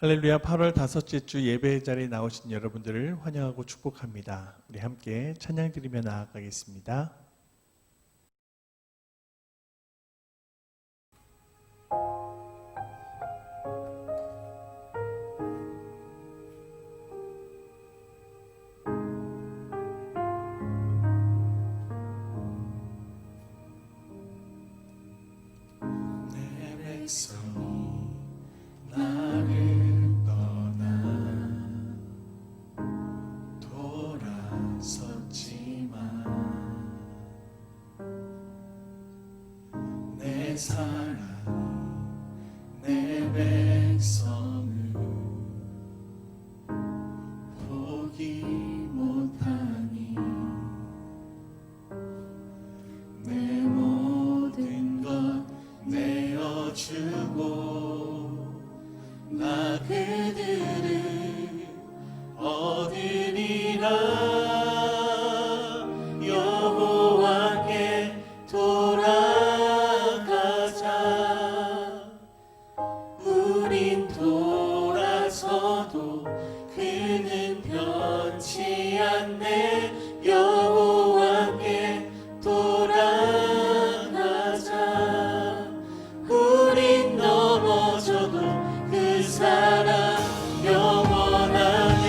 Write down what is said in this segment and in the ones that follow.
할렐루야. 8월 다섯째 주 예배 자리에 나오신 여러분들을 환영하고 축복합니다. 우리 함께 찬양 드리며 나아가겠습니다. 내 백성이 나를 떠나 돌아섰지만 내 사랑이 내 백성을 포기 못하니 내 모든 것 내어주고 나 그들을 얻으리라. 여호와께 돌아가자. 우린 돌아서도 그는 변치 않네. 여호와께 돌아가자. 우린 넘어져도 그 사랑 영원하네.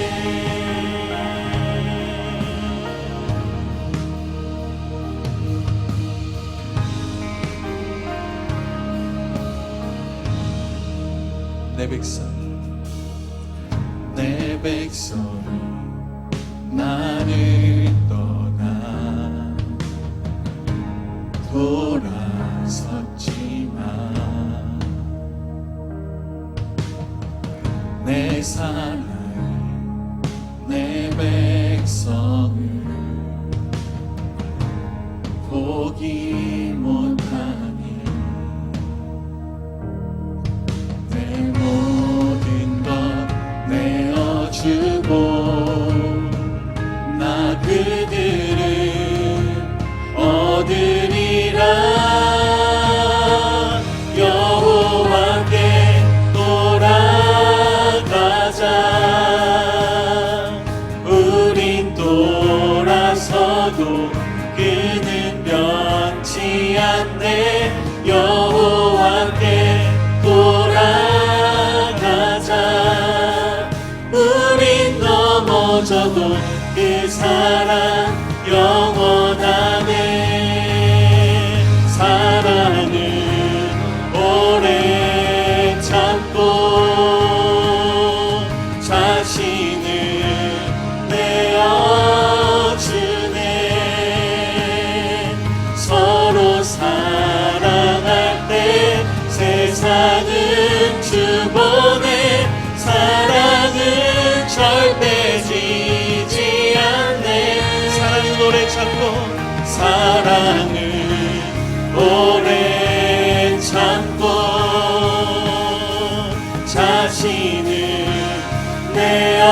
내 백성이 나를 떠나 돌아섰지만 내 사랑이 내 백성을 포기 못하니 내 모든 것 내어주고 나 그들을 얻으리라. 여호와께 돌아가자. 우린 돌아서도 그는 변치 않네. 여호와께 돌아가자. 우린 넘어져도 그 사랑 영원하네. 사랑은 오래 참고 자신을 내어주네. 서로 사랑할 때 세상은 주보네. 사랑은 절대 지지 않네. 사랑은 오래 참고 사랑은 오래 참고 자신을 내어주네.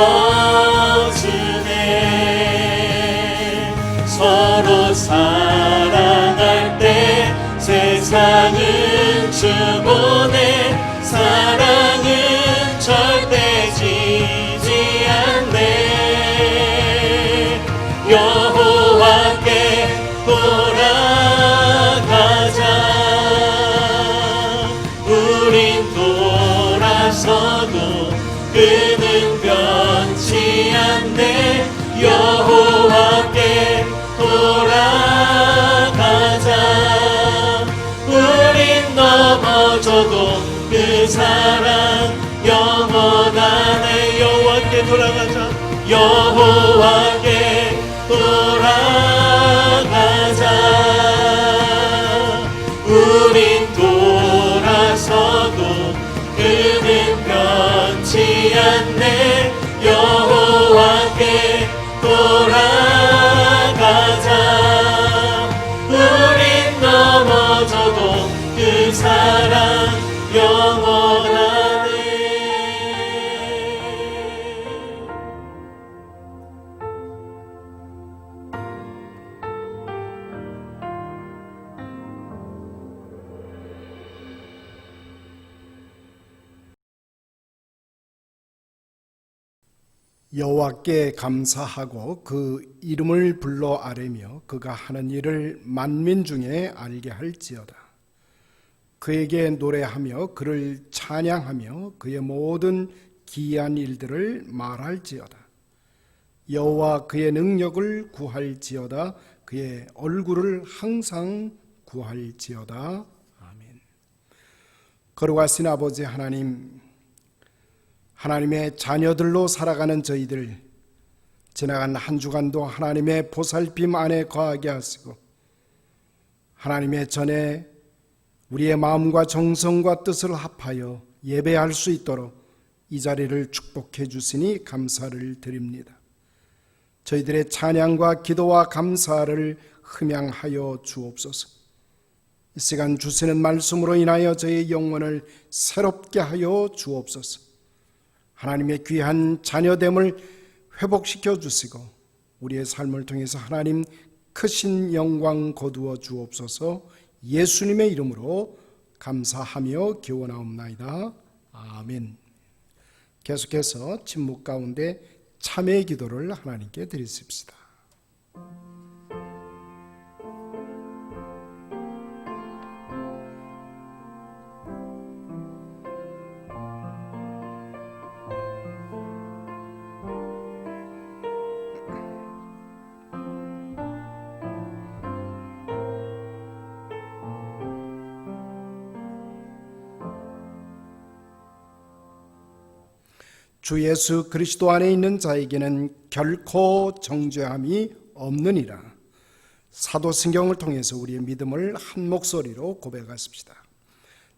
서로 사랑할 때 세상은 주보네. 사랑은 절대 지지 않네. 여호와께 돌아가자. 우린 돌아서도 그는 변치 않네. 여호와께 돌아가자. 우린 넘어져도 그 사랑 영원하네. 여호와께 돌아가자. 여호와께 돌아가자. 우린 돌아서도 그는 변치 않네. 여호와께 돌아가자. 우린 넘어져도 그 사랑 영원하네. 여호와께 감사하고 그 이름을 불러 아뢰며 그가 하는 일을 만민 중에 알게 할지어다. 그에게 노래하며 그를 찬양하며 그의 모든 기이한 일들을 말할지어다. 여호와 그의 능력을 구할지어다. 그의 얼굴을 항상 구할지어다. 아멘. 거룩하신 아버지 하나님, 하나님의 자녀들로 살아가는 저희들, 지나간 한 주간도 하나님의 보살핌 안에 거하게 하시고 하나님의 전에 우리의 마음과 정성과 뜻을 합하여 예배할 수 있도록 이 자리를 축복해 주시니 감사를 드립니다. 저희들의 찬양과 기도와 감사를 흠양하여 주옵소서. 이 시간 주시는 말씀으로 인하여 저희의 영혼을 새롭게 하여 주옵소서. 하나님의 귀한 자녀됨을 회복시켜 주시고 우리의 삶을 통해서 하나님 크신 영광 거두어 주옵소서. 예수님의 이름으로 감사하며 기원하옵나이다. 아멘. 계속해서 침묵 가운데 참회의 기도를 하나님께 드리십시다. 주 예수 그리스도 안에 있는 자에게는 결코 정죄함이 없느니라. 사도신경을 통해서 우리의 믿음을 한 목소리로 고백하십시다.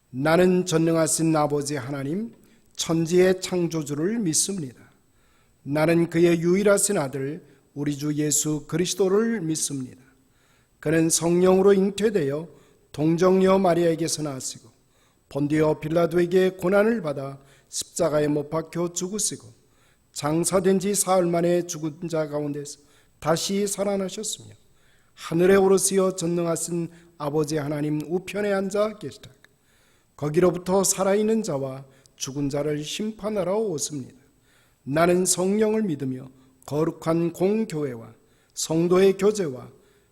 나는 전능하신 아버지 하나님, 천지의 창조주를 믿습니다. 나는 그의 유일하신 아들 우리 주 예수 그리스도를 믿습니다. 그는 성령으로 잉태되어 동정녀 마리아에게서 나시고 본디오 빌라도에게 고난을 받아 십자가에 못 박혀 죽으시고 장사된 지 사흘 만에 죽은 자 가운데서 다시 살아나셨으며 하늘에 오르시어 전능하신 아버지 하나님 우편에 앉아 계시다. 거기로부터 살아있는 자와 죽은 자를 심판하러 오십니다. 나는 성령을 믿으며 거룩한 공교회와 성도의 교제와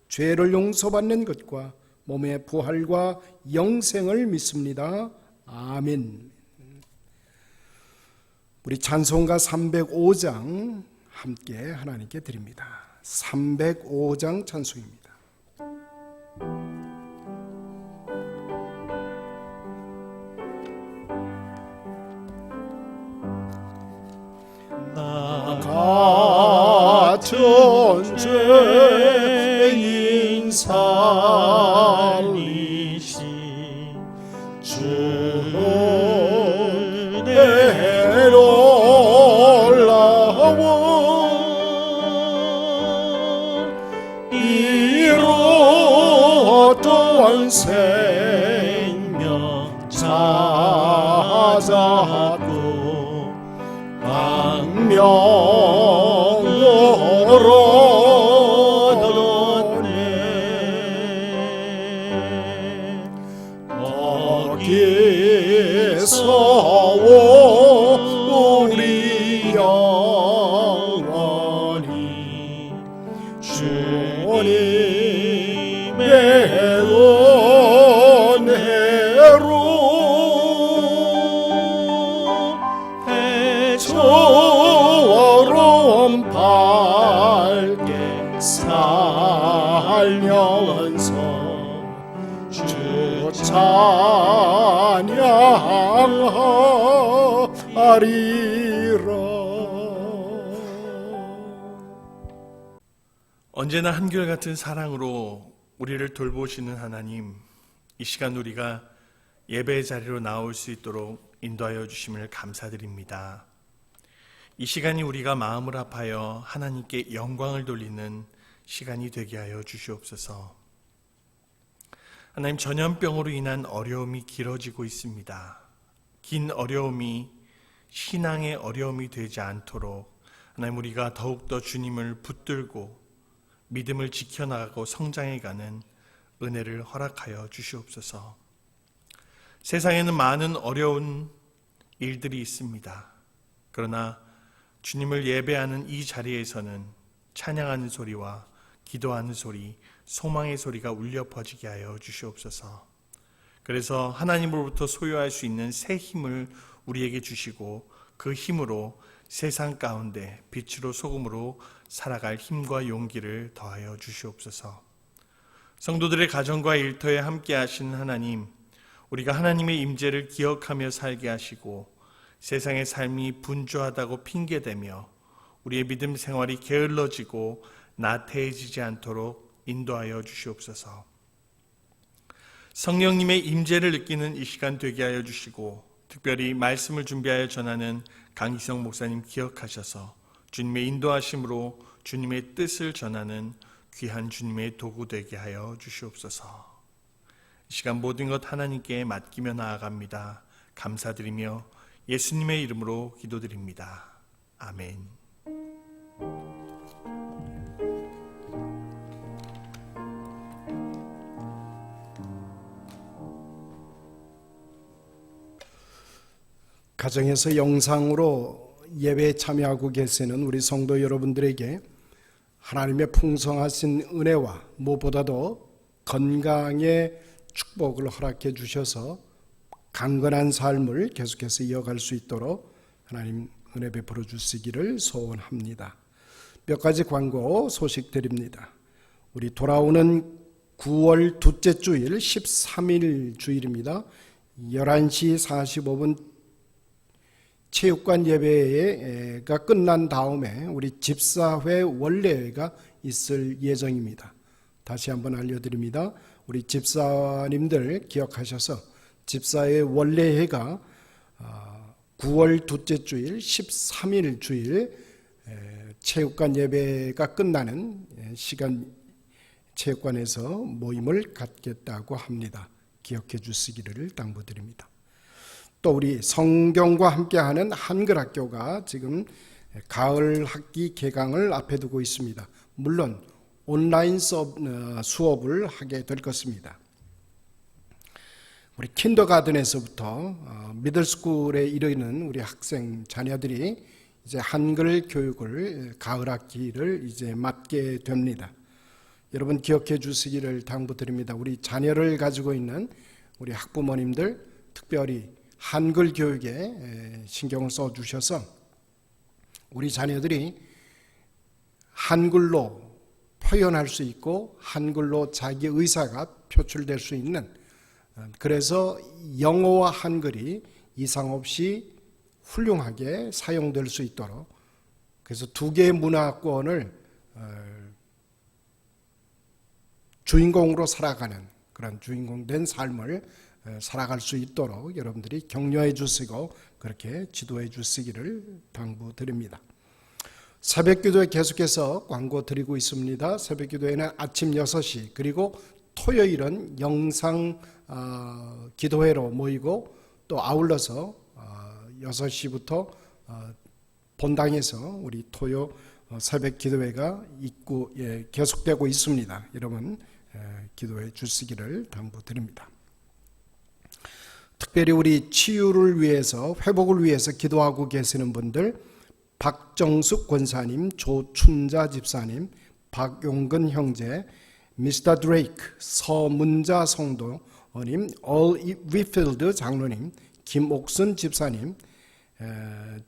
죄를 용서받는 것과 몸의 부활과 영생을 믿습니다. 아멘. 우리 찬송가 305장 함께 하나님께 드립니다. 305장 찬송입니다. 나 같은 죄인 살리신 주는 올라와 이루었던 생명 찾았고 악명으로 얻었네. 거기서 우리 영원히 주님의 은혜로 해초로 밝게 살려서 주 찬양하리라. 언제나 한결같은 사랑으로 우리를 돌보시는 하나님, 이 시간 우리가 예배의 자리로 나올 수 있도록 인도하여 주심을 감사드립니다. 이 시간이 우리가 마음을 합하여 하나님께 영광을 돌리는 시간이 되게 하여 주시옵소서. 하나님, 전염병으로 인한 어려움이 길어지고 있습니다. 긴 어려움이 신앙의 어려움이 되지 않도록 하나님, 우리가 더욱더 주님을 붙들고 믿음을 지켜나가고 성장해가는 은혜를 허락하여 주시옵소서. 세상에는 많은 어려운 일들이 있습니다. 그러나 주님을 예배하는 이 자리에서는 찬양하는 소리와 기도하는 소리, 소망의 소리가 울려 퍼지게 하여 주시옵소서. 그래서 하나님으로부터 소유할 수 있는 새 힘을 우리에게 주시고 그 힘으로 세상 가운데 빛으로 소금으로 살아갈 힘과 용기를 더하여 주시옵소서. 성도들의 가정과 일터에 함께 하신 하나님, 우리가 하나님의 임재를 기억하며 살게 하시고 세상의 삶이 분주하다고 핑계대며 우리의 믿음 생활이 게을러지고 나태해지지 않도록 인도하여 주시옵소서. 성령님의 임재를 느끼는 이 시간 되게 하여 주시고 특별히 말씀을 준비하여 전하는 강희성 목사님 기억하셔서 주님의 인도하심으로 주님의 뜻을 전하는 귀한 주님의 도구 되게 하여 주시옵소서. 이 시간 모든 것 하나님께 맡기며 나아갑니다. 감사드리며 예수님의 이름으로 기도드립니다. 아멘. 가정에서 영상으로 예배에 참여하고 계시는 우리 성도 여러분들에게 하나님의 풍성하신 은혜와 무엇보다도 건강의 축복을 허락해 주셔서 강건한 삶을 계속해서 이어갈 수 있도록 하나님 은혜 베풀어 주시기를 소원합니다. 몇 가지 광고 소식 드립니다. 우리 돌아오는 9월 둘째 주일 13일 주일입니다. 11시 45분 체육관 예배가 끝난 다음에 우리 집사회 원례회가 있을 예정입니다. 다시 한번 알려드립니다. 우리 집사님들 기억하셔서 집사회 원례회가 9월 둘째 주일 13일 주일 체육관 예배가 끝나는 시간 체육관에서 모임을 갖겠다고 합니다. 기억해 주시기를 당부드립니다. 또 우리 성경과 함께하는 한글학교가 지금 가을 학기 개강을 앞에 두고 있습니다. 물론 온라인 수업을 하게 될 것입니다. 우리 킨더가든에서부터 미들스쿨에 이르는 우리 학생 자녀들이 이제 한글 교육을 가을 학기를 이제 맡게 됩니다. 여러분 기억해 주시기를 당부드립니다. 우리 자녀를 가지고 있는 우리 학부모님들 특별히 한글 교육에 신경을 써 주셔서 우리 자녀들이 한글로 표현할 수 있고 한글로 자기 의사가 표출될 수 있는, 그래서 영어와 한글이 이상 없이 훌륭하게 사용될 수 있도록, 그래서 두 개의 문화권을 주인공으로 살아가는 그런 주인공된 삶을 살아갈 수 있도록 여러분들이 격려해 주시고 그렇게 지도해 주시기를 당부드립니다. 새벽기도에 계속해서 광고 드리고 있습니다. 새벽기도에는 아침 6시 그리고 토요일은 영상 기도회로 모이고 또 아울러서 6시부터 본당에서 우리 토요 새벽 기도회가 계속되고 있습니다. 여러분 기도해 주시기를 당부드립니다. 특별히 우리 치유를 위해서, 회복을 위해서 기도하고 계시는 분들, 박정숙 권사님, 조춘자 집사님, 박용근 형제, 미스터 드레이크, 서문자 성도님, 올 위필드 장로님, 김옥순 집사님,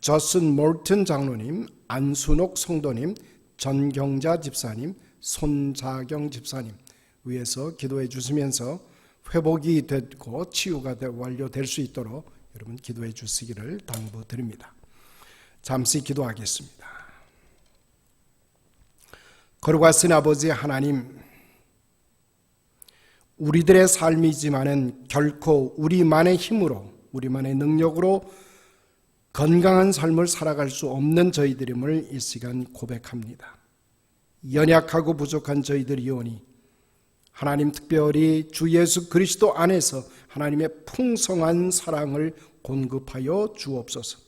저슨 몰튼 장로님, 안순옥 성도님, 전경자 집사님, 손자경 집사님 위해서 기도해 주시면서 회복이 되고 치유가 완료될 수 있도록 여러분 기도해 주시기를 당부드립니다. 잠시 기도하겠습니다. 거룩하신 아버지 하나님, 우리들의 삶이지만은 결코 우리만의 힘으로, 우리만의 능력으로 건강한 삶을 살아갈 수 없는 저희들임을 이 시간 고백합니다. 연약하고 부족한 저희들이오니 하나님, 특별히 주 예수 그리스도 안에서 하나님의 풍성한 사랑을 공급하여 주옵소서.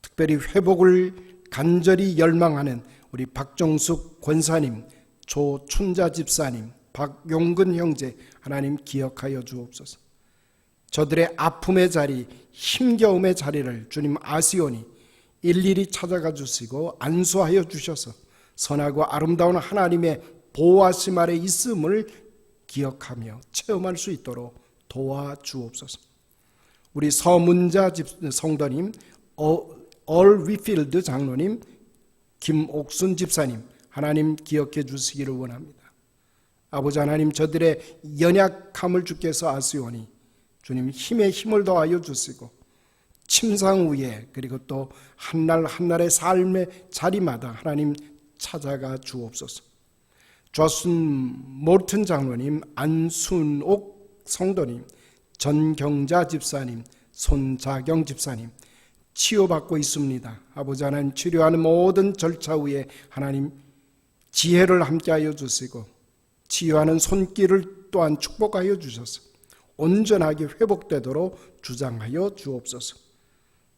특별히 회복을 간절히 열망하는 우리 박정숙 권사님, 조춘자 집사님, 박용근 형제 하나님 기억하여 주옵소서. 저들의 아픔의 자리, 힘겨움의 자리를 주님 아시오니 일일이 찾아가 주시고 안수하여 주셔서 선하고 아름다운 하나님의 보호하심 아래 있음을 기억하며 체험할 수 있도록 도와주옵소서. 우리 서문자 성도님, 얼 위필드 장로님, 김옥순 집사님, 하나님 기억해 주시기를 원합니다. 아버지 하나님, 저들의 연약함을 주께서 아시오니 주님 힘에 힘을 더하여 주시고 침상 위에 그리고 또 한날 한날의 삶의 자리마다 하나님 찾아가 주옵소서. 조슨 모튼 장로님, 안순옥 성도님, 전경자 집사님, 손자경 집사님 치유받고 있습니다. 아버지 하나님, 치료하는 모든 절차 위에 하나님 지혜를 함께하여 주시고 치유하는 손길을 또한 축복하여 주셔서 온전하게 회복되도록 주장하여 주옵소서.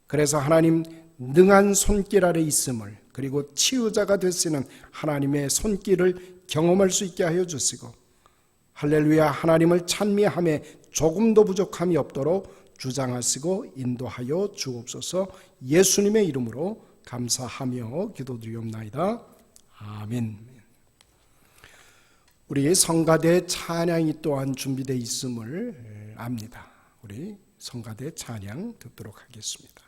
그래서 하나님 능한 손길 아래 있음을, 그리고 치유자가 되시는 하나님의 손길을 경험할 수 있게 하여 주시고 할렐루야, 하나님을 찬미함에 조금도 부족함이 없도록 주장하시고 인도하여 주옵소서. 예수님의 이름으로 감사하며 기도드리옵나이다. 아멘. 우리 성가대 찬양이 또한 준비되어 있음을 압니다. 우리 성가대 찬양 듣도록 하겠습니다.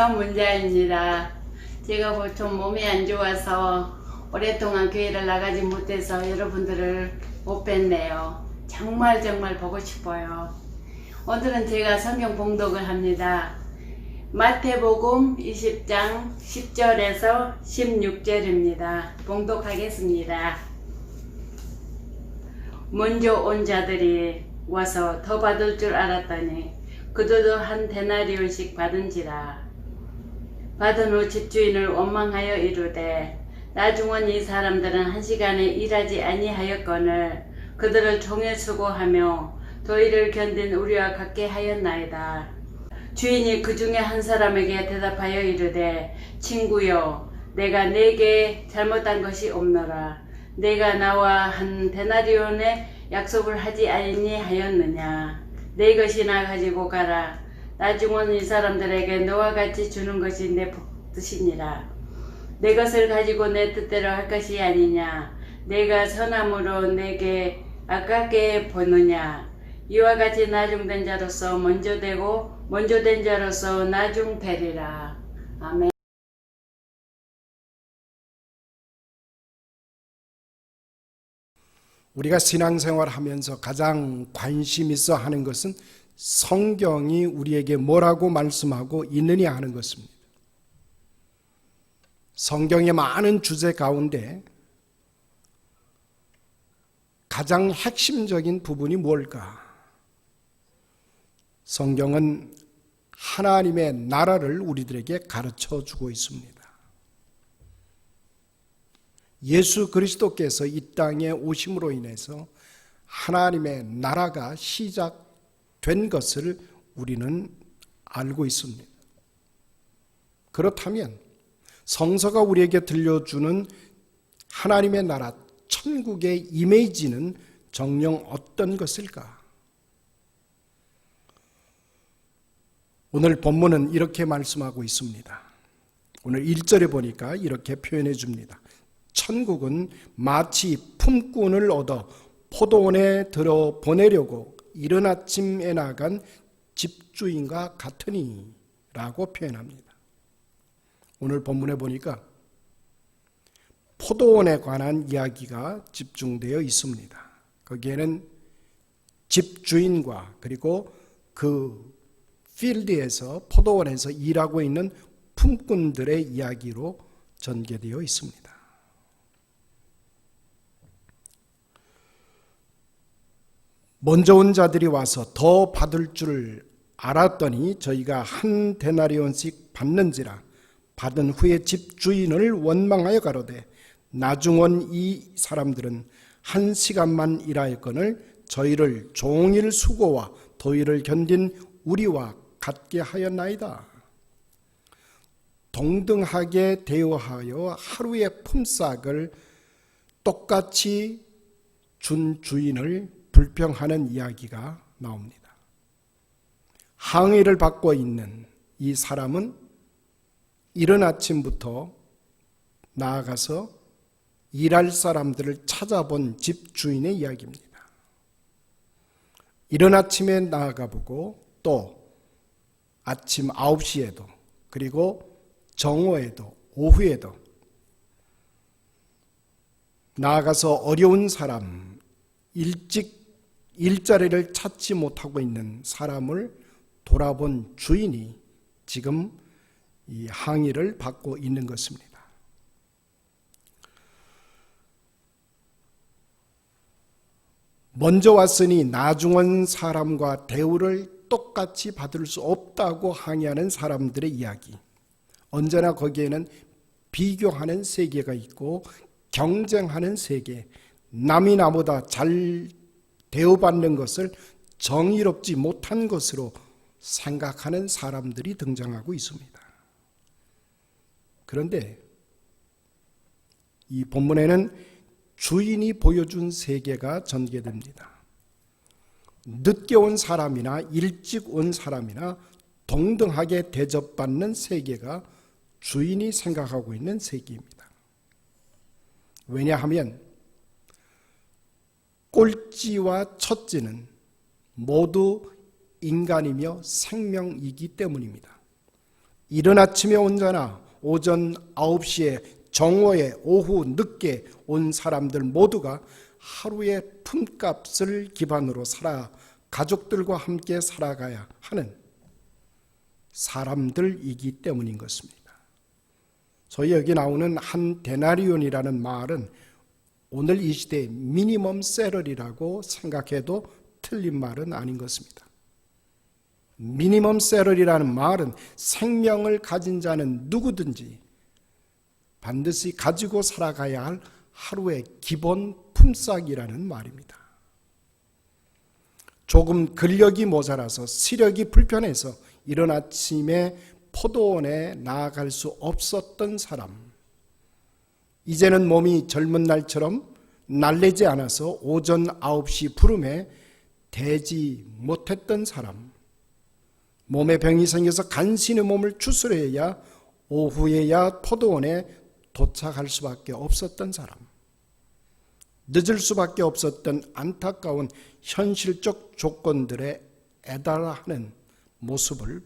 서문자입니다. 제가 보통 몸이 안 좋아서 오랫동안 교회를 나가지 못해서 여러분들을 못 뵀네요. 정말 보고 싶어요. 오늘은 제가 성경 봉독을 합니다. 마태복음 20장 10절에서 16절입니다. 봉독하겠습니다. 먼저 온 자들이 와서 더 받을 줄 알았더니 그들도 한 데나리온씩 받은지라. 받은 후 집주인을 원망하여 이르되 나중은 이 사람들은 한 시간에 일하지 아니하였거늘 그들을 종일 수고하며 더위를 견딘 우리와 같게 하였나이다. 주인이 그 중에 한 사람에게 대답하여 이르되 친구여 내가 네게 잘못한 것이 없노라. 내가 나와 한 데나리온의 약속을 하지 아니하였느냐. 내 것이나 가지고 가라. 나중은 이 사람들에게 너와 같이 주는 것이 내 뜻이니라. 내 것을 가지고 내 뜻대로 할 것이 아니냐. 내가 선함으로 내게 아깝게 보느냐. 이와 같이 나중된 자로서 먼저 되고 먼저 된 자로서 나중되리라. 아멘. 우리가 신앙생활 하면서 가장 관심 있어 하는 것은 성경이 우리에게 뭐라고 말씀하고 있느냐 하는 것입니다. 성경의 많은 주제 가운데 가장 핵심적인 부분이 뭘까? 성경은 하나님의 나라를 우리들에게 가르쳐 주고 있습니다. 예수 그리스도께서 이 땅에 오심으로 인해서 하나님의 나라가 시작된 것을 우리는 알고 있습니다. 그렇다면 성서가 우리에게 들려주는 하나님의 나라, 천국의 이미지는 정녕 어떤 것일까? 오늘 본문은 이렇게 말씀하고 있습니다. 오늘 1절에 보니까 이렇게 표현해 줍니다. 천국은 마치 품꾼을 얻어 포도원에 들어 보내려고 이른 아침에 나간 집주인과 같으니 라고 표현합니다. 오늘 본문에 보니까 포도원에 관한 이야기가 집중되어 있습니다. 거기에는 집주인과 그리고 그 필드에서 포도원에서 일하고 있는 품꾼들의 이야기로 전개되어 있습니다. 먼저 온 자들이 와서 더 받을 줄 알았더니 저희가 한 데나리온씩 받는지라. 받은 후에 집주인을 원망하여 가로되 나중은 이 사람들은 한 시간만 일하였거늘 저희를 종일 수고와 더위를 견딘 우리와 같게 하였나이다. 동등하게 대우하여 하루의 품삯을 똑같이 준 주인을 불평하는 이야기가 나옵니다. 항의를 받고 있는 이 사람은 이른 아침부터 나아가서 일할 사람들을 찾아본 집주인의 이야기입니다. 이른 아침에 나아가 보고 또 아침 9시에도 그리고 정오에도 오후에도 나아가서 어려운 사람, 일찍 일자리를 찾지 못하고 있는 사람을 돌아본 주인이 지금 이 항의를 받고 있는 것입니다. 먼저 왔으니 나중 온 사람과 대우를 똑같이 받을 수 없다고 항의하는 사람들의 이야기. 언제나 거기에는 비교하는 세계가 있고 경쟁하는 세계, 남이 나보다 잘 대우받는 것을 정의롭지 못한 것으로 생각하는 사람들이 등장하고 있습니다. 그런데 이 본문에는 주인이 보여준 세계가 전개됩니다. 늦게 온 사람이나 일찍 온 사람이나 동등하게 대접받는 세계가 주인이 생각하고 있는 세계입니다. 왜냐하면 꼴찌와 첫찌는 모두 인간이며 생명이기 때문입니다. 이른 아침에 온 자나 오전 9시에 정오에 오후 늦게 온 사람들 모두가 하루의 품값을 기반으로 살아 가족들과 함께 살아가야 하는 사람들이기 때문인 것입니다. 소위 여기 나오는 한 데나리온이라는 말은 오늘 이 시대의 미니멈 셀러리라고 생각해도 틀린 말은 아닌 것입니다. 미니멈 셀러리라는 말은 생명을 가진 자는 누구든지 반드시 가지고 살아가야 할 하루의 기본 품삯이라는 말입니다. 조금 근력이 모자라서 시력이 불편해서 이른 아침에 포도원에 나아갈 수 없었던 사람, 이제는 몸이 젊은 날처럼 날래지 않아서 오전 9시 부름에 대지 못했던 사람, 몸에 병이 생겨서 간신히 몸을 추스려야 오후에야 포도원에 도착할 수밖에 없었던 사람, 늦을 수밖에 없었던 안타까운 현실적 조건들에 애달하는 모습을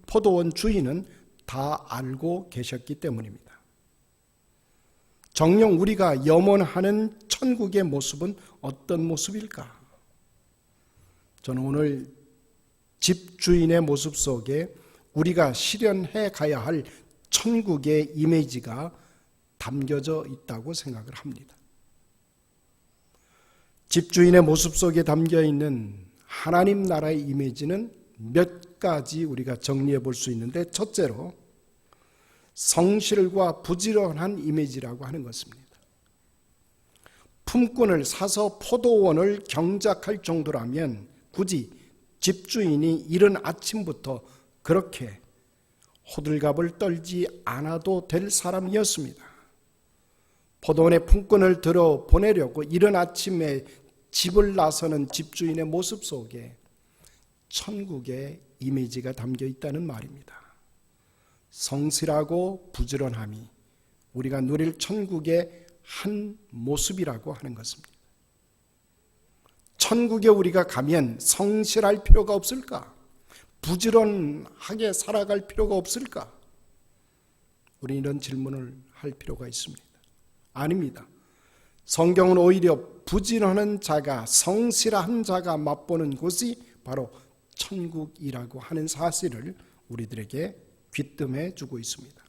포도원 주인은 다 알고 계셨기 때문입니다. 정녕 우리가 염원하는 천국의 모습은 어떤 모습일까? 저는 오늘 집주인의 모습 속에 우리가 실현해 가야 할 천국의 이미지가 담겨져 있다고 생각을 합니다. 집주인의 모습 속에 담겨 있는 하나님 나라의 이미지는 몇 가지 우리가 정리해 볼 수 있는데, 첫째로 성실과 부지런한 이미지라고 하는 것입니다. 품꾼을 사서 포도원을 경작할 정도라면 굳이 집주인이 이른 아침부터 그렇게 호들갑을 떨지 않아도 될 사람이었습니다. 포도원에 품꾼을 들어 보내려고 이른 아침에 집을 나서는 집주인의 모습 속에 천국의 이미지가 담겨 있다는 말입니다. 성실하고 부지런함이 우리가 누릴 천국의 한 모습이라고 하는 것입니다. 천국에 우리가 가면 성실할 필요가 없을까? 부지런하게 살아갈 필요가 없을까? 우리는 이런 질문을 할 필요가 있습니다. 아닙니다. 성경은 오히려 부지런한 자가, 성실한 자가 맛보는 곳이 바로 천국이라고 하는 사실을 우리들에게 귀뜸해 주고 있습니다.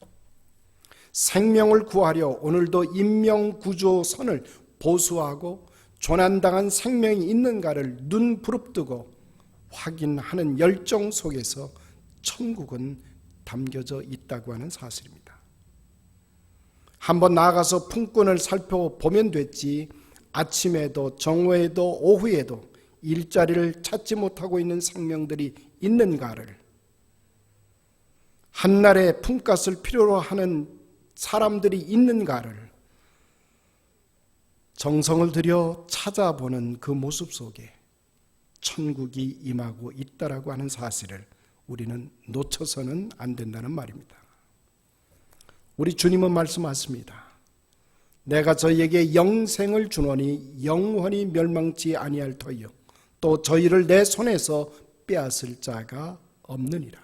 생명을 구하려 오늘도 인명구조선을 보수하고 조난당한 생명이 있는가를 눈 부릅뜨고 확인하는 열정 속에서 천국은 담겨져 있다고 하는 사실입니다. 한번 나가서 품꾼을 살펴보면 됐지, 아침에도 정오에도 오후에도 일자리를 찾지 못하고 있는 생명들이 있는가를, 한날에 품값을 필요로 하는 사람들이 있는가를 정성을 들여 찾아보는 그 모습 속에 천국이 임하고 있다라고 하는 사실을 우리는 놓쳐서는 안 된다는 말입니다. 우리 주님은 말씀하십니다. 내가 저희에게 영생을 주노니 영원히 멸망치 아니할 터이요 또 저희를 내 손에서 빼앗을 자가 없느니라.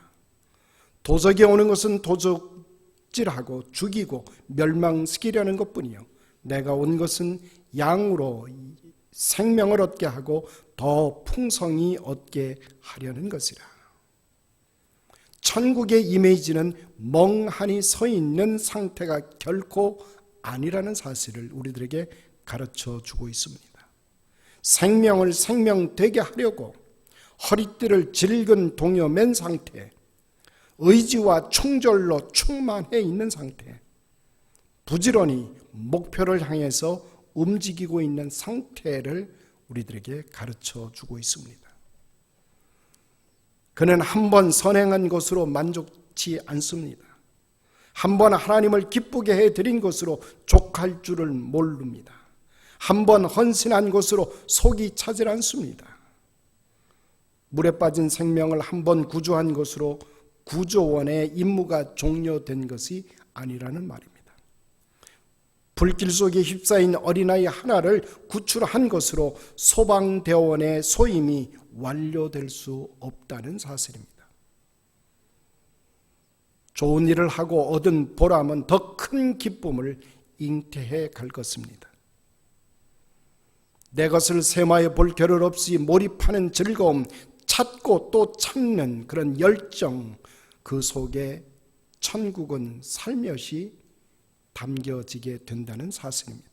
도적이 오는 것은 도적질하고 죽이고 멸망시키려는 것뿐이요 내가 온 것은 양으로 생명을 얻게 하고 더 풍성히 얻게 하려는 것이라. 천국의 이미지는 멍하니 서 있는 상태가 결코 아니라는 사실을 우리들에게 가르쳐 주고 있습니다. 생명을 생명되게 하려고 허리띠를 질근 동여 맨 상태, 의지와 충절로 충만해 있는 상태, 부지런히 목표를 향해서 움직이고 있는 상태를 우리들에게 가르쳐 주고 있습니다. 그는 한 번 선행한 것으로 만족치 않습니다. 한 번 하나님을 기쁘게 해드린 것으로 족할 줄을 모릅니다. 한 번 헌신한 것으로 속이 차질 않습니다. 물에 빠진 생명을 한 번 구조한 것으로 구조원의 임무가 종료된 것이 아니라는 말입니다. 불길 속에 휩싸인 어린아이 하나를 구출한 것으로 소방대원의 소임이 완료될 수 없다는 사실입니다. 좋은 일을 하고 얻은 보람은 더 큰 기쁨을 잉태해 갈 것입니다. 내 것을 세마에 볼 겨를 없이 몰입하는 즐거움, 찾고 또 찾는 그런 열정, 그 속에 천국은 살며시 담겨지게 된다는 사실입니다.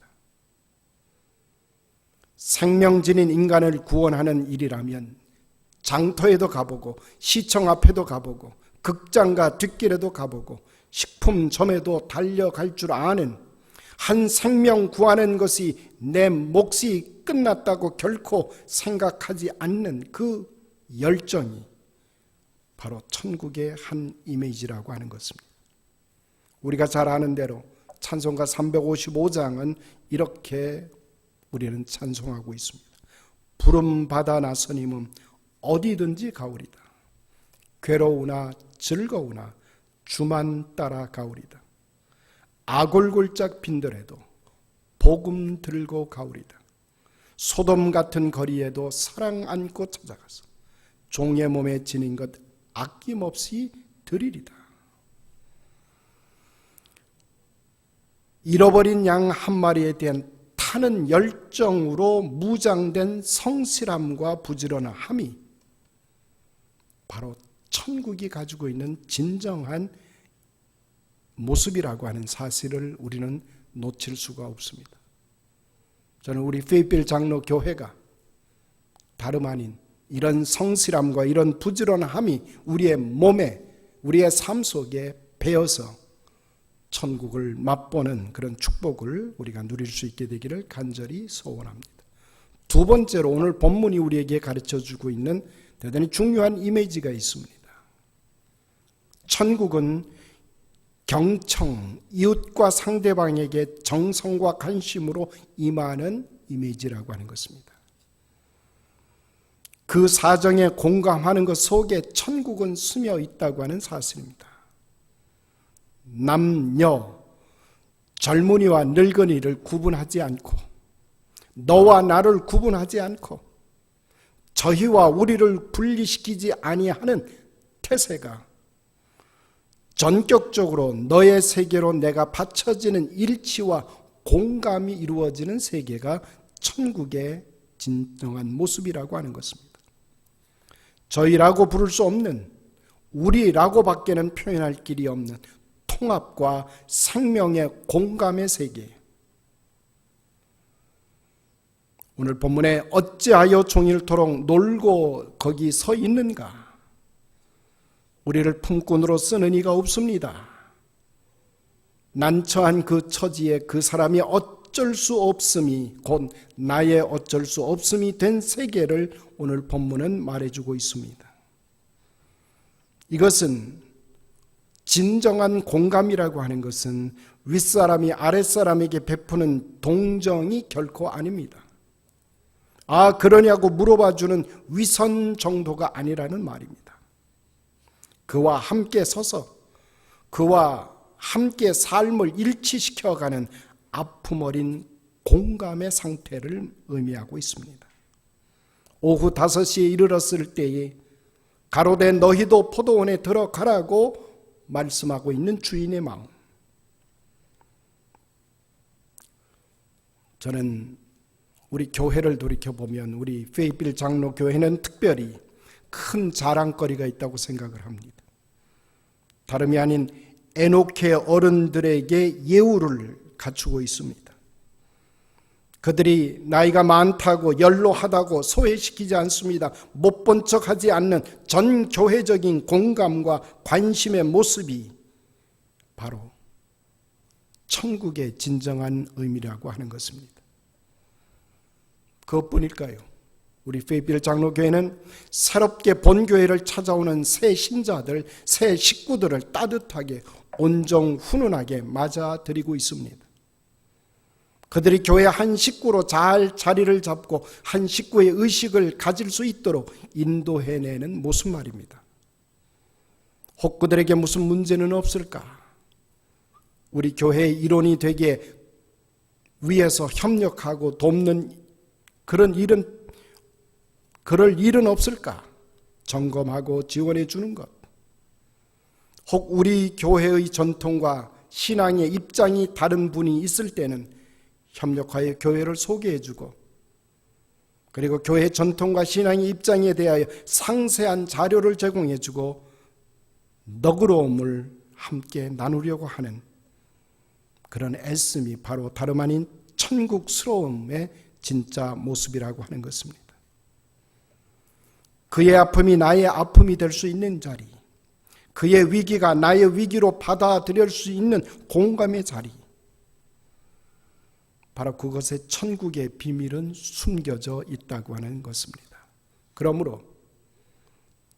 생명진인 인간을 구원하는 일이라면 장터에도 가보고 시청 앞에도 가보고 극장과 뒷길에도 가보고 식품점에도 달려갈 줄 아는, 한 생명 구하는 것이 내 몫이 끝났다고 결코 생각하지 않는 그 열정이 바로 천국의 한 이미지라고 하는 것입니다. 우리가 잘 아는 대로 찬송가 355장은 이렇게 우리는 찬송하고 있습니다. 부름 받아 나서님은 어디든지 가오리다. 괴로우나 즐거우나 주만 따라 가오리다. 아골골짝 빈들에도 복음 들고 가오리다. 소돔 같은 거리에도 사랑 안고 찾아가서 종의 몸에 지닌 것 아낌없이 드리리다. 잃어버린 양 한 마리에 대한 타는 열정으로 무장된 성실함과 부지런함이 바로 천국이 가지고 있는 진정한 모습이라고 하는 사실을 우리는 놓칠 수가 없습니다. 저는 우리 페이필 장로 교회가 다름 아닌 이런 성실함과 이런 부지런함이 우리의 몸에, 우리의 삶 속에 배어서 천국을 맛보는 그런 축복을 우리가 누릴 수 있게 되기를 간절히 소원합니다. 두 번째로 오늘 본문이 우리에게 가르쳐주고 있는 대단히 중요한 이미지가 있습니다. 천국은 경청, 이웃과 상대방에게 정성과 관심으로 임하는 이미지라고 하는 것입니다. 그 사정에 공감하는 것 속에 천국은 스며 있다고 하는 사실입니다. 남녀, 젊은이와 늙은이를 구분하지 않고, 너와 나를 구분하지 않고, 저희와 우리를 분리시키지 아니하는 태세가 전격적으로 너의 세계로 내가 받쳐지는 일치와 공감이 이루어지는 세계가 천국의 진정한 모습이라고 하는 것입니다. 저희라고 부를 수 없는, 우리라고 밖에는 표현할 길이 없는 통합과 생명의 공감의 세계. 오늘 본문에 어찌하여 종일토록 놀고 거기 서 있는가? 우리를 품꾼으로 쓰는 이가 없습니다. 난처한 그 처지에 그 사람이 어쩔 수 없음이 곧 나의 어쩔 수 없음이 된 세계를 오늘 본문은 말해주고 있습니다. 이것은 진정한 공감이라고 하는 것은 윗사람이 아랫사람에게 베푸는 동정이 결코 아닙니다. 아, 그러냐고 물어봐주는 위선 정도가 아니라는 말입니다. 그와 함께 서서 그와 함께 삶을 일치시켜가는 아픔 어린 공감의 상태를 의미하고 있습니다. 오후 5시에 이르렀을 때에 가로되 너희도 포도원에 들어가라고 말씀하고 있는 주인의 마음. 저는 우리 교회를 돌이켜보면 우리 페이필 장로 교회는 특별히 큰 자랑거리가 있다고 생각을 합니다. 다름이 아닌 에녹의 어른들에게 예우를 갖추고 있습니다. 그들이 나이가 많다고 연로하다고 소외시키지 않습니다. 못 본 척하지 않는 전 교회적인 공감과 관심의 모습이 바로 천국의 진정한 의미라고 하는 것입니다. 그것뿐일까요? 우리 페이필 장로교회는 새롭게 본교회를 찾아오는 새 신자들, 새 식구들을 따뜻하게 온정 훈훈하게 맞아들이고 있습니다. 그들이 교회 한 식구로 잘 자리를 잡고 한 식구의 의식을 가질 수 있도록 인도해내는 모습 말입니다. 혹 그들에게 무슨 문제는 없을까? 우리 교회의 일원이 되게 위에서 협력하고 돕는 그럴 일은 없을까? 점검하고 지원해 주는 것. 혹 우리 교회의 전통과 신앙의 입장이 다른 분이 있을 때는 협력하여 교회를 소개해 주고 그리고 교회 전통과 신앙의 입장에 대하여 상세한 자료를 제공해주고 너그러움을 함께 나누려고 하는 그런 애씀이 바로 다름 아닌 천국스러움의 진짜 모습이라고 하는 것입니다. 그의 아픔이 나의 아픔이 될 수 있는 자리, 그의 위기가 나의 위기로 받아들일 수 있는 공감의 자리, 바로 그것에 천국의 비밀은 숨겨져 있다고 하는 것입니다. 그러므로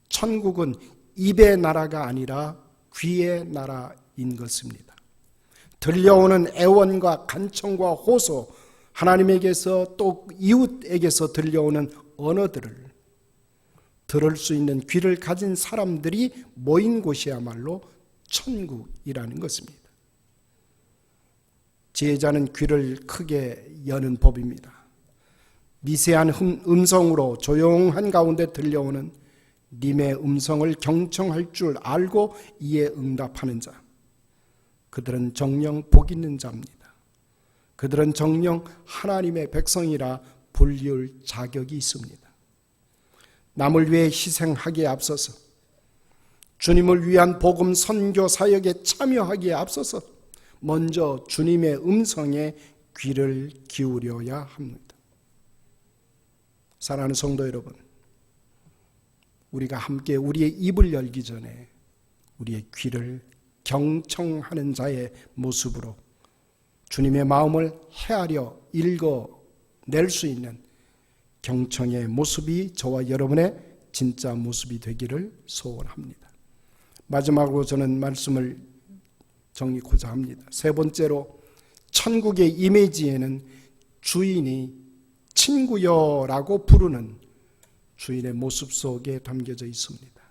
천국은 입의 나라가 아니라 귀의 나라인 것입니다. 들려오는 애원과 간청과 호소, 하나님에게서 또 이웃에게서 들려오는 언어들을 들을 수 있는 귀를 가진 사람들이 모인 곳이야말로 천국이라는 것입니다. 지혜자는 귀를 크게 여는 법입니다. 미세한 음성으로 조용한 가운데 들려오는 님의 음성을 경청할 줄 알고 이에 응답하는 자, 그들은 정녕 복 있는 자입니다. 그들은 정녕 하나님의 백성이라 불리울 자격이 있습니다. 남을 위해 희생하기에 앞서서, 주님을 위한 복음 선교 사역에 참여하기에 앞서서 먼저 주님의 음성에 귀를 기울여야 합니다. 사랑하는 성도 여러분, 우리가 함께 우리의 입을 열기 전에 우리의 귀를 경청하는 자의 모습으로 주님의 마음을 헤아려 읽어낼 수 있는 경청의 모습이 저와 여러분의 진짜 모습이 되기를 소원합니다. 마지막으로 저는 말씀을 정리하고자 합니다. 세 번째로, 천국의 이미지에는 주인이 친구여라고 부르는 주인의 모습 속에 담겨져 있습니다.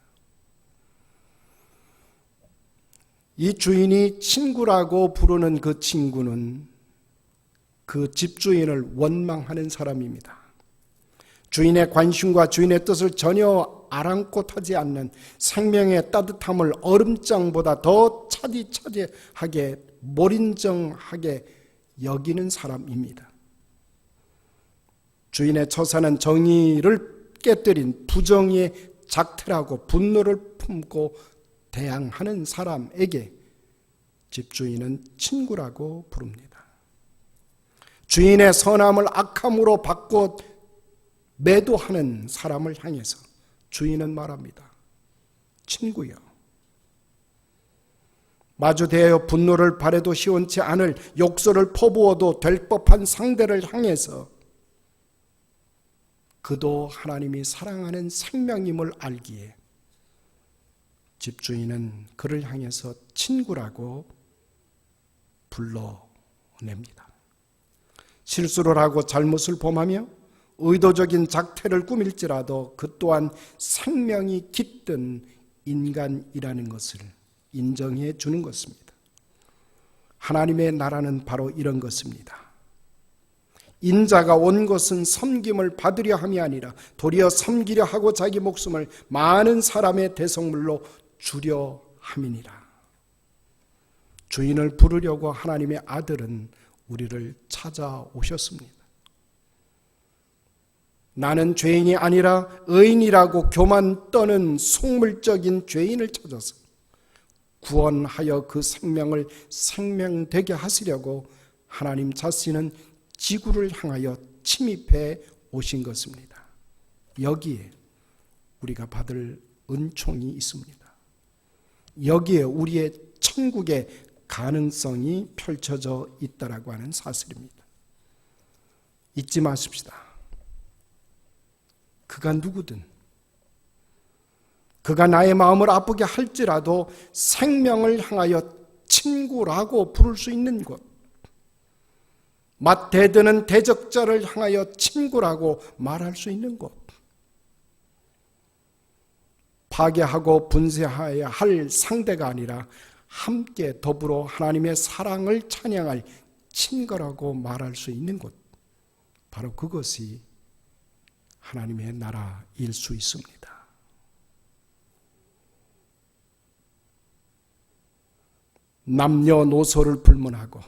이 주인이 친구라고 부르는 그 친구는 그 집주인을 원망하는 사람입니다. 주인의 관심과 주인의 뜻을 전혀 아랑곳하지 않는 생명의 따뜻함을 얼음장보다 더 차디차디하게 몰인정하게 여기는 사람입니다. 주인의 처사는 정의를 깨뜨린 부정의 작태라고 분노를 품고 대항하는 사람에게 집주인은 친구라고 부릅니다. 주인의 선함을 악함으로 바꿔 매도하는 사람을 향해서 주인은 말합니다. 친구여. 마주 대하여 분노를 발해도 시원치 않을 욕설을 퍼부어도 될 법한 상대를 향해서 그도 하나님이 사랑하는 생명임을 알기에 집주인은 그를 향해서 친구라고 불러냅니다. 실수를 하고 잘못을 범하며 의도적인 작태를 꾸밀지라도 그 또한 생명이 깃든 인간이라는 것을 인정해 주는 것입니다. 하나님의 나라는 바로 이런 것입니다. 인자가 온 것은 섬김을 받으려 함이 아니라 도리어 섬기려 하고 자기 목숨을 많은 사람의 대성물로 주려 함이니라. 주인을 부르려고 하나님의 아들은 우리를 찾아오셨습니다. 나는 죄인이 아니라 의인이라고 교만 떠는 속물적인 죄인을 찾아서 구원하여 그 생명을 생명되게 하시려고 하나님 자신은 지구를 향하여 침입해 오신 것입니다. 여기에 우리가 받을 은총이 있습니다. 여기에 우리의 천국의 가능성이 펼쳐져 있다라고 하는 사실입니다. 잊지 마십시다. 그가 누구든, 그가 나의 마음을 아프게 할지라도 생명을 향하여 친구라고 부를 수 있는 곳, 맞대드는 대적자를 향하여 친구라고 말할 수 있는 곳, 파괴하고 분쇄해야 할 상대가 아니라 함께 더불어 하나님의 사랑을 찬양할 친구라고 말할 수 있는 곳, 바로 그것이 하나님의 나라일 수 있습니다. 남녀노소를 불문하고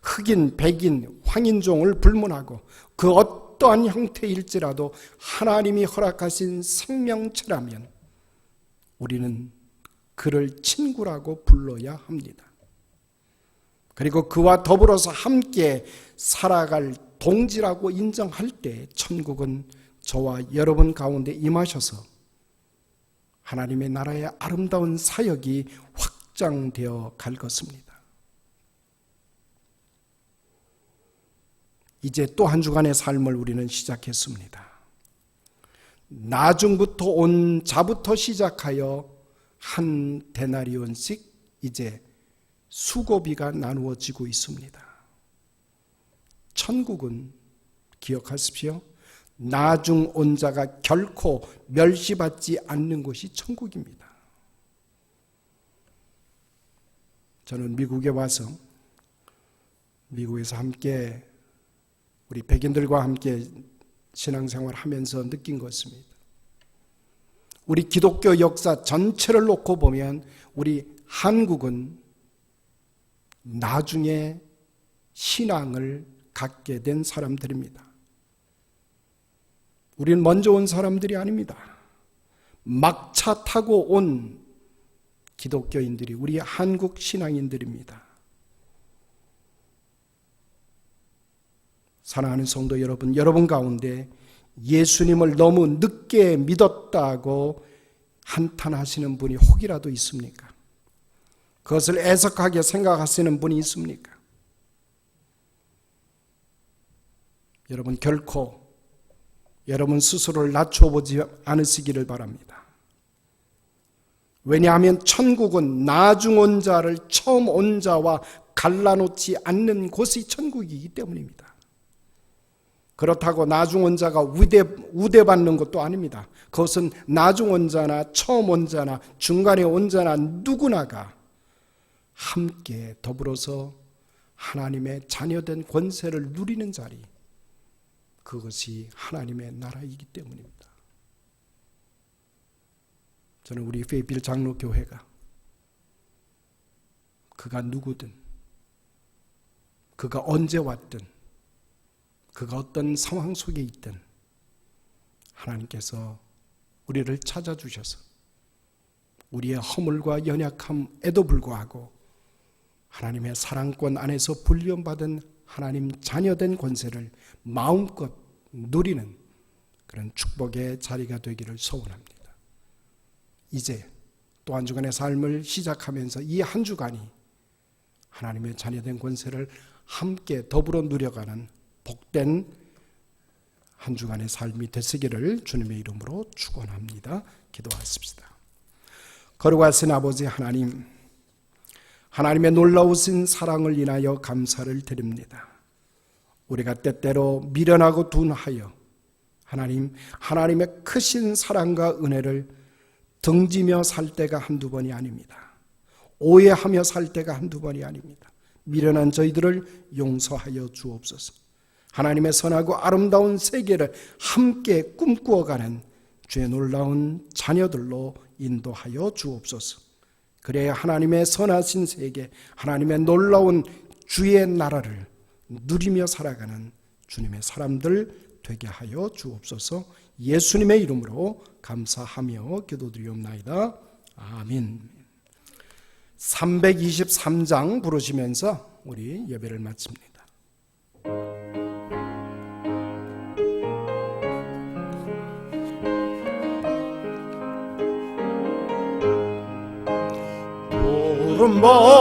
흑인, 백인, 황인종을 불문하고 그 어떠한 형태일지라도 하나님이 허락하신 생명체라면 우리는 그를 친구라고 불러야 합니다. 그리고 그와 더불어서 함께 살아갈 동지라고 인정할 때 천국은 저와 여러분 가운데 임하셔서 하나님의 나라의 아름다운 사역이 확장되어 갈 것입니다. 이제 또 한 주간의 삶을 우리는 시작했습니다. 나중부터 온 자부터 시작하여 한 데나리온씩 이제 수고비가 나누어지고 있습니다. 천국은 기억하십시오. 나중 온 자가 결코 멸시받지 않는 곳이 천국입니다. 저는 미국에 와서 미국에서 함께 우리 백인들과 함께 신앙생활 하면서 느낀 것입니다. 우리 기독교 역사 전체를 놓고 보면 우리 한국은 나중에 신앙을 갖게 된 사람들입니다. 우리는 먼저 온 사람들이 아닙니다. 막차 타고 온 기독교인들이 우리 한국 신앙인들입니다. 사랑하는 성도 여러분, 여러분 가운데 예수님을 너무 늦게 믿었다고 한탄하시는 분이 혹이라도 있습니까? 그것을 애석하게 생각하시는 분이 있습니까? 여러분 결코 여러분 스스로를 낮춰보지 않으시기를 바랍니다. 왜냐하면 천국은 나중 온 자를 처음 온 자와 갈라놓지 않는 곳이 천국이기 때문입니다. 그렇다고 나중 온 자가 우대받는 것도 아닙니다. 그것은 나중 온 자나 처음 온 자나 중간에 온 자나 누구나가 함께 더불어서 하나님의 자녀된 권세를 누리는 자리, 그것이 하나님의 나라이기 때문입니다. 저는 우리 페이필 장로교회가 그가 누구든, 그가 언제 왔든, 그가 어떤 상황 속에 있든 하나님께서 우리를 찾아주셔서 우리의 허물과 연약함에도 불구하고 하나님의 사랑권 안에서 불륜받은 하나님 자녀된 권세를 마음껏 누리는 그런 축복의 자리가 되기를 소원합니다. 이제 또 한 주간의 삶을 시작하면서 이 한 주간이 하나님의 자녀된 권세를 함께 더불어 누려가는 복된 한 주간의 삶이 되시기를 주님의 이름으로 축원합니다. 기도하십시다. 거룩하신 아버지 하나님, 하나님의 놀라우신 사랑을 인하여 감사를 드립니다. 우리가 때때로 미련하고 둔하여 하나님의 크신 사랑과 은혜를 등지며 살 때가 한두 번이 아닙니다. 오해하며 살 때가 한두 번이 아닙니다. 미련한 저희들을 용서하여 주옵소서. 하나님의 선하고 아름다운 세계를 함께 꿈꾸어가는 주의 놀라운 자녀들로 인도하여 주옵소서. 그래야 하나님의 선하신 세계, 하나님의 놀라운 주의 나라를 누리며 살아가는 주님의 사람들 되게 하여 주옵소서. 예수님의 이름으로 감사하며 기도드리옵나이다. 아멘. 323장 부르시면서 우리 예배를 마칩니다.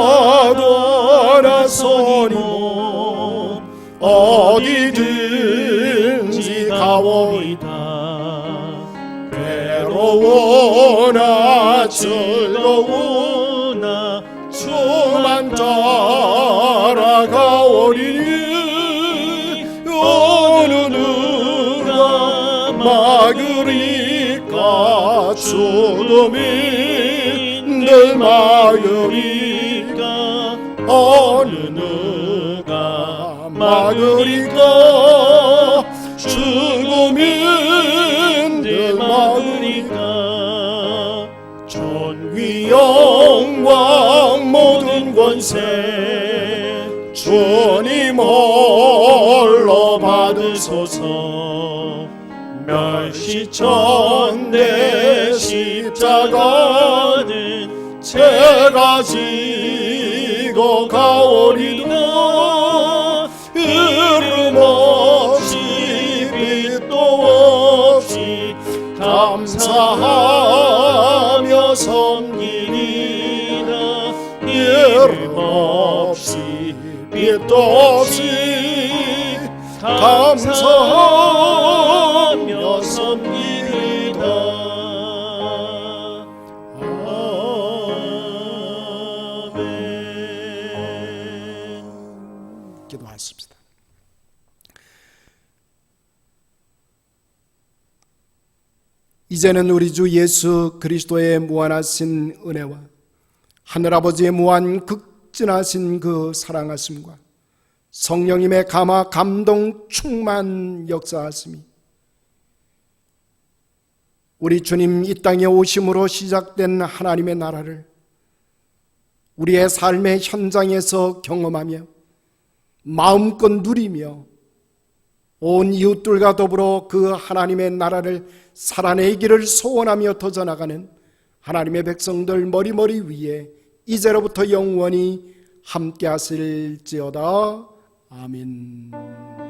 부름받아 나서니 어디든지 가오이다. 괴로우나 즐거우나 주만 따라가오리니 어느 누가 막으리까? 주님이 막으리까? 어느 누가 막으리까? 죽음인들 막으리까? 존귀 영광 모든 권세 주님 홀로 받으소서. 멸시천대 십자가는 제가 지고 가오리다. 흐름 없이 빛도 없이 감사하며 섬기리라. 흐름 없이 빛도 없이 감사하며 섬기리라. 아멘. 기도하십시다. 이제는 우리 주 예수 그리스도의 무한하신 은혜와 하늘아버지의 무한 극진하신 그 사랑하심과 성령님의 감화 감동 충만 역사하심이 우리 주님 이 땅에 오심으로 시작된 하나님의 나라를 우리의 삶의 현장에서 경험하며 마음껏 누리며 온 이웃들과 더불어 그 하나님의 나라를 살아내기를 소원하며 터져나가는 하나님의 백성들 머리머리 위에 이제로부터 영원히 함께 하실지어다. 아멘.